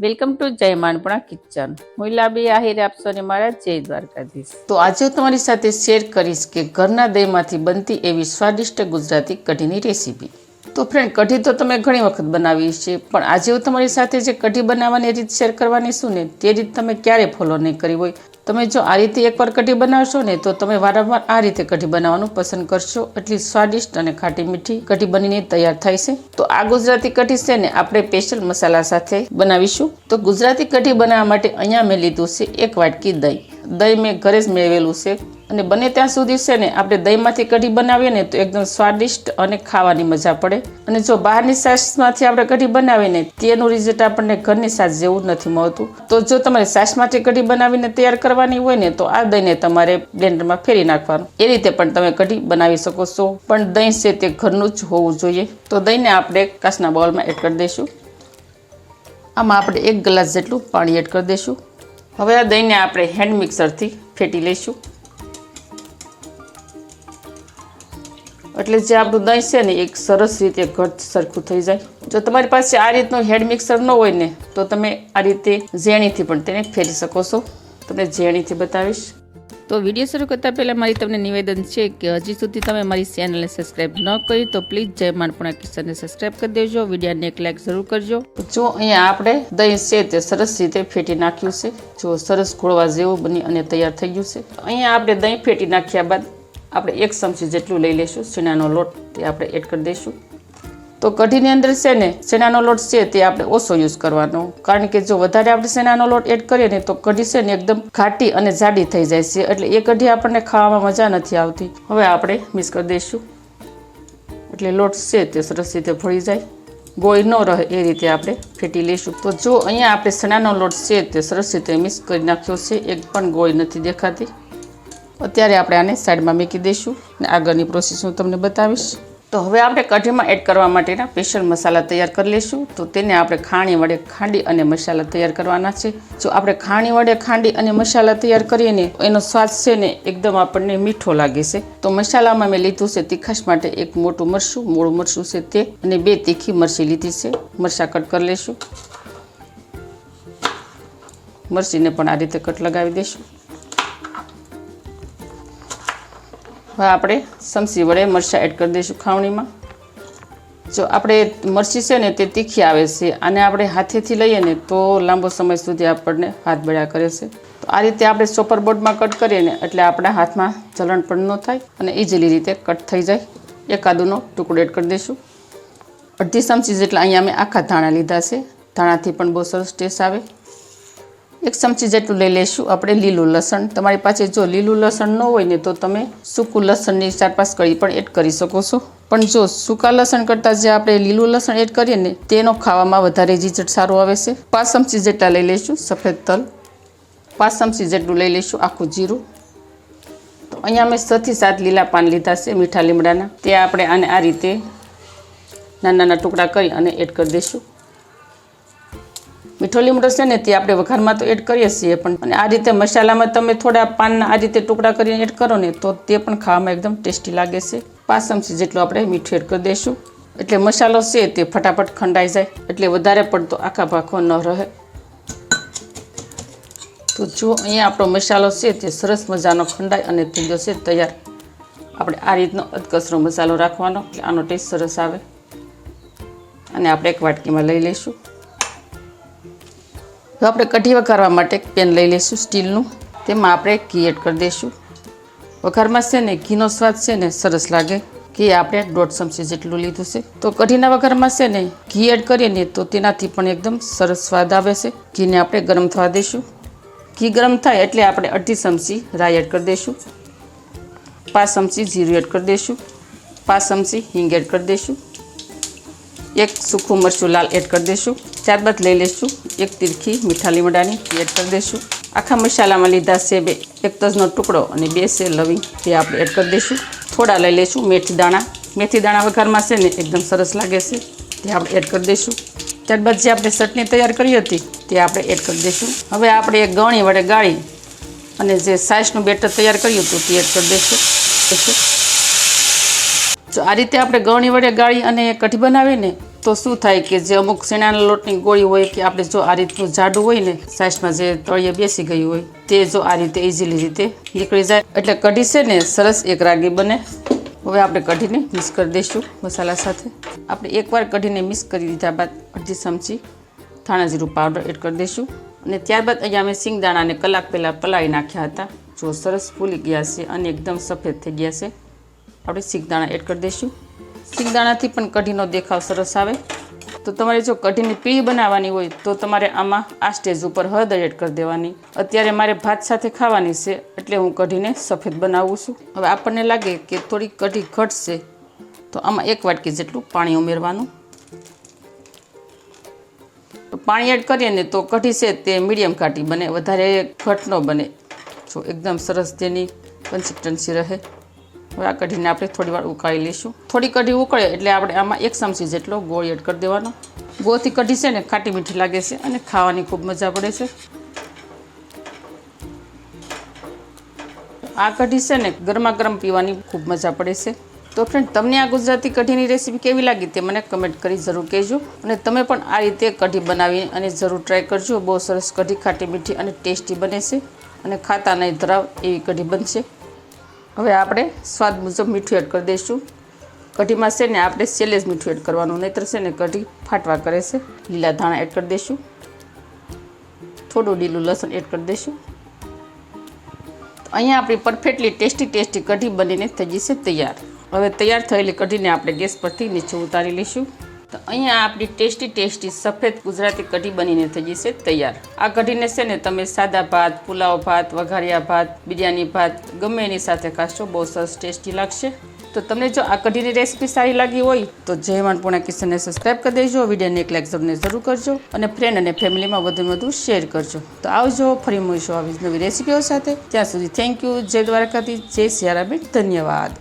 Welcome to જય માનપણા kitchen. હું લાબી આહિર આપશો ને મારા જય દ્વારકાધીશ. તો આજે હું તમારી સાથે શેર કરીશ કે ઘરના દહીંમાંથી બનતી એવી સ્વાદિષ્ટ ગુજરાતી કઢીની રેસીપી. તો ફ્રેન્ડ, કઢી તો તમે ઘણી વખત બનાવી છે, પણ આજે હું તમારી સાથે જે કઢી બનાવવાની રીત શેર કરવાની છું ને, તે રીત તમે ક્યારે ફોલો નહીં કરી હોય. તમે જો આ રીતે એકવાર કઢી બનાવશો ને, તો તમે વારંવાર આ રીતે કઢી બનાવવાનું પસંદ કરશો. એટલી સ્વાદિષ્ટ અને ખાટી મીઠી કઢી બનીને તૈયાર થાય છે. તો આ ગુજરાતી કઢી છે ને, આપણે સ્પેશિયલ મસાલા સાથે બનાવીશું. તો ગુજરાતી કઢી બનાવવા માટે અહીંયા મેં લીધું છે 1 વાટકી દહીં. દહીં મેં ઘરે જ મેળવેલું છે. અને બને ત્યાં સુધી છે ને, આપણે દહીંમાંથી કઢી બનાવીએ ને તો એકદમ સ્વાદિષ્ટ અને ખાવાની મજા પડે. અને જો બહારની છાશમાંથી આપણે કઢી બનાવીએ ને, તેનું રિઝલ્ટ આપણને ઘરની છાશ જેવું નથી મળતું. તો જો તમારે છાશમાંથી કઢી બનાવીને તૈયાર કરવાની હોય ને, તો આ દહીંને તમારે બ્લેન્ડરમાં ફેરી નાખવાનું. એ રીતે પણ તમે કઢી બનાવી શકો છો, પણ દહીં છે તે ઘરનું જ હોવું જોઈએ. તો દહીંને આપણે કાચના બાઉલમાં એડ કરી દઈશું. આમાં આપણે 1 ગ્લાસ જેટલું પાણી એડ કરી દઈશું. હવે આ દહીંને આપણે હેન્ડ મિક્સરથી ફેટી લઈશું. એટલે જે આપણું દહીં છે ને, એક સરસ રીતે ઘટ સરખું થઈ જાય. જો તમારી પાસે આ રીતનું હેન્ડ મિક્સર ન હોય ને, તો તમે આ રીતે ઝેણીથી પણ તેને ફેરી શકો છો. તમને ઝેણીથી બતાવીશ. તો વિડીયો શરૂ કરતાં પહેલાં મારી તમને નિવેદન છે કે હજી સુધી તમે મારી ચેનલને સબસ્ક્રાઈબ ન કરી તો પ્લીઝ જય માનપણા કિચનને સબસ્ક્રાઈબ કરી દેજો. વિડીયોને એક લાઈક જરૂર કરજો. જો અહીંયા આપણે દહીં છે તે સરસ રીતે ફેટી નાખ્યું છે. જો સરસ ઘોળવા જેવું બની અને તૈયાર થઈ ગયું છે. અહીંયા આપણે દહીં ફેટી નાખ્યા બાદ આપણે 1 ચમચી જેટલું લઈ લઈશું ચણાનો લોટ. તે આપણે એડ કરી દઈશું. તો કઢીની અંદર છે ને, ચણાનો લોટ છે તે આપણે ઓછો યુઝ કરવાનો, કારણ કે જો વધારે આપણે ચણાનો લોટ એડ કરીએ ને, તો કઢી છે ને એકદમ ઘાટી અને જાડી થઈ જાય છે. એટલે એ કઢી આપણને ખાવામાં મજા નથી આવતી. હવે આપણે મિક્સ કરી દઈશું. એટલે લોટ છે તે સરસ રીતે ભળી જાય, ગોળ ન રહે એ રીતે આપણે ફેટી લઈશું. તો જો અહીંયા આપણે ચણાનો લોટ છે તે સરસ રીતે મિક્સ કરી નાખ્યો છે, એક પણ ગોળ નથી દેખાતી. અત્યારે આપણે આને સાઈડમાં મૂકી દઈશું અને આગળની પ્રોસેસ હું તમને બતાવીશ. તો હવે આપણે કઢીમાં એડ કરવા માટેના સ્પેશિયલ મસાલા તૈયાર કરી લઈશું. તો તેને આપણે ખાણી વડે ખાંડી અને મસાલા તૈયાર કરવાના છે. જો આપણે ખાણી વડે ખાંડી અને મસાલા તૈયાર કરીએ ને, એનો સ્વાદ છે ને એકદમ આપણને મીઠો લાગે છે. તો મસાલામાં મેં લીધું છે તીખાશ માટે 1 મોટું મરચું, મોળું મરચું છે તે, અને 2 તીખી મરચી લીધી છે. મરચાં કટ કરી લઈશું. મરચીને પણ આ રીતે કટ લગાવી દઈશું. હવે આપણે ચમચી વડે મરચાં એડ કરી દઈશું ખાવણીમાં. જો આપણે મરચી છે ને તે તીખી આવે છે, અને આપણે હાથેથી લઈએ ને તો લાંબો સમય સુધી આપણને હાથ બળ્યા કરે છે. તો આ રીતે આપણે ચોપર બોર્ડમાં કટ કરીએ ને, એટલે આપણા હાથમાં જલણ પણ ન થાય અને ઇઝીલી રીતે કટ થઈ જાય. 1 આદુનો ટુકડો એડ કરી દઈશું. 1/2 ચમચી જેટલા અહીંયા અમે આખા ધાણા લીધા છે. ધાણાથી પણ બહુ સરસ ટેસ્ટ આવે. 1 ચમચી જેટલું લઈ લઈશું આપણે લીલું લસણ. તમારી પાસે જો લીલું લસણ ન હોય ને, તો તમે સૂકું લસણની 4-5 કળી પણ એડ કરી શકો છો. પણ જો સૂકા લસણ કરતાં જે આપણે લીલું લસણ એડ કરીએ ને, તેનો ખાવામાં વધારે રિઝલ્ટ સારું આવે છે. 5 ચમચી જેટલા લઈ લઈશું સફેદ તલ. 5 ચમચી જેટલું લઈ લઈશું આખું જીરું. તો અહીંયા મેં 6 થી 7 લીલા પાન લીધા છે મીઠા લીમડાના. તે આપણે આને આ રીતે નાના નાના ટુકડા કરી અને એડ કરી દઈશું. મીઠો લીમડો છે ને, તે આપણે વઘારમાં તો એડ કરીએ છીએ, પણ આ રીતે મસાલામાં તમે થોડા પાનના આ રીતે ટુકડા કરીને એડ કરો ને, તો તે પણ ખાવામાં એકદમ ટેસ્ટી લાગે છે. 5 ચમચી જેટલું આપણે મીઠું એડ કરી દઈશું. એટલે મસાલો છે તે ફટાફટ ખંડાઈ જાય, એટલે વધારે પડતો આખા ભાખો ન રહે. તો જો અહીંયા આપણો મસાલો છે તે સરસ મજાનો ખંડાઈ અને થઈ ગયો છે તૈયાર. આપણે આ રીતનો અધકચરો મસાલો રાખવાનો, એટલે આનો ટેસ્ટ સરસ આવે. અને આપણે 1 વાટકીમાં લઈ લઈશું. તો આપણે કઢી વઘારવા માટે એક પેન લઈ લઈશું સ્ટીલનું. તેમાં આપણે ઘી એડ કરી દઈશું. વઘારમાં છે ને ઘીનો સ્વાદ છે ને સરસ લાગે. ઘી આપણે 1.5 ચમચી જેટલું લીધું છે. તો કઢીના વઘારમાં છે ને ઘી એડ કરીએ ને, તો તેનાથી પણ એકદમ સરસ સ્વાદ આવે છે. ઘીને આપણે ગરમ થવા દઈશું. ઘી ગરમ થાય એટલે આપણે 1/2 ચમચી રાઈ એડ કરી દઈશું. 5 ચમચી જીરું એડ કરી દઈશું. 5 ચમચી હિંગ એડ કરી દઈશું. 1 સૂકું મરચું લાલ એડ કરી દઈશું. ત્યારબાદ લઈ લઈશું 1 તીખી મીઠા લીમડાની એડ કરી દઈશું. આખા મસાલામાં લીધા છે 1 તજનો ટુકડો અને 2 છે લવિંગ, તે આપણે એડ કરી દઈશું. થોડા લઈ લઈશું મેથી દાણા. મેથી દાણા વઘારમાં છે ને એકદમ સરસ લાગે છે, તે આપણે એડ કરી દઈશું. ત્યારબાદ જે આપણે ચટણી તૈયાર કરી હતી તે આપણે એડ કરી દઈશું. હવે આપણે એક ગળણી વડે ગાળી અને જે છાશનું બેટર તૈયાર કર્યું હતું તે એડ કરી દઈશું. જો આ રીતે આપણે ગળણી વડે ગાળી અને કઢી બનાવીને, તો શું થાય કે જે અમુક શેણાના લોટની ગોળી હોય કે આપણે જો આ રીતનું જાડું હોય ને સાઈઝમાં જે તળિયે બેસી ગયું હોય તે જો આ રીતે ઇઝીલી રીતે નીકળી જાય એટલે કઢી છે ને સરસ એક રાગી બને. હવે આપણે કઢીને મિક્સ કરી દઈશું મસાલા સાથે. આપણે એકવાર કઢીને મિક્સ કરી દીધા બાદ અડધી ચમચી ધાણા જીરું પાવડર એડ કરી દઈશું અને ત્યારબાદ અહીંયા અમે સિંગદાણાને કલાક પહેલાં પલાળી નાખ્યા હતા. જો સરસ ફૂલી ગયા છે અને એકદમ સફેદ થઈ ગયા છે. આપણે સિંગદાણા એડ કરી દઈશું. સિંગદાણાથી પણ કઢીનો દેખાવ સરસ આવે. તો તમારે જો કઢીની પીળી બનાવવાની હોય તો તમારે આમાં આ સ્ટેજ ઉપર હળદર એડ કરી દેવાની. અત્યારે મારે ભાત સાથે ખાવાની છે એટલે હું કઢીને સફેદ બનાવું છું. હવે આપણને લાગે કે થોડી કઢી ઘટશે તો આમાં 1 વાટકી જેટલું પાણી ઉમેરવાનું. તો પાણી એડ કરીએ ને તો કઢી છે તે મીડિયમ ઘાટી બને, વધારે ઘટ ન બને. જો એકદમ સરસ તેની કન્સિસ્ટન્સી રહે. હવે આ કઢીને આપણે થોડી વાર ઉકાળી લઈશું. થોડી કઢી ઉકળે એટલે આપણે આમાં 1 ચમચી જેટલો ગોળ એડ કરી દેવાનો. ગોળથી કઢી છે ને ખાટી મીઠી લાગે છે અને ખાવાની ખૂબ મજા પડે છે. આ કઢી છે ને ગરમા ગરમ પીવાની ખૂબ મજા પડે છે. તો ફ્રેન્ડ, તમને આ ગુજરાતી કઢીની રેસીપી કેવી લાગી તે મને કમેન્ટ કરી જરૂર કહેજો અને તમે પણ આ રીતે કઢી બનાવી અને જરૂર ટ્રાય કરજો. બહુ સરસ કઢી ખાટી મીઠી અને ટેસ્ટી બને છે અને ખાતા નહીં ધરાવ એવી કઢી બનશે. હવે આપણે સ્વાદ મુજબ મીઠું એડ કરી દઈશું. કઢીમાં છે ને આપણે સેલેજ મીઠું એડ કરવાનું, નહીંતર છે ને કઢી ફાટવા કરે છે. લીલા ધાણા એડ કરી દઈશું. થોડું લીલું લસણ એડ કરી દઈશું. અહીંયા આપણી પરફેક્ટલી ટેસ્ટી કઢી બનીને થઈ જશે તૈયાર. હવે તૈયાર થયેલી કઢીને આપણે ગેસ પરથી નીચે ઉતારી લઈશું. તો અહીંયા આપણી ટેસ્ટી સફેદ ગુજરાતી કઢી બનીને થઈ જશે તૈયાર. આ કઢીને છે ને તમે સાદા ભાત, પુલાવ ભાત, વઘારિયા ભાત, બિરયાની ભાત ગમે એની સાથે ખાશો, બહુ સરસ ટેસ્ટી લાગશે. તો તમને જો આ કઢીની રેસીપી સારી લાગી હોય તો જય અન્નપૂર્ણા કિચનને સબસ્ક્રાઈબ કરી દેજો. વિડીયોને એક લાઈક જરૂર કરજો અને ફ્રેન્ડ અને ફેમિલીમાં વધુ શેર કરજો. તો આવજો, ફરી મળીશું આવી નવી રેસીપીઓ સાથે. ત્યાં સુધી થેન્ક યુ. જય દ્વારકાધીશ, જય સિયારામ, ધન્યવાદ.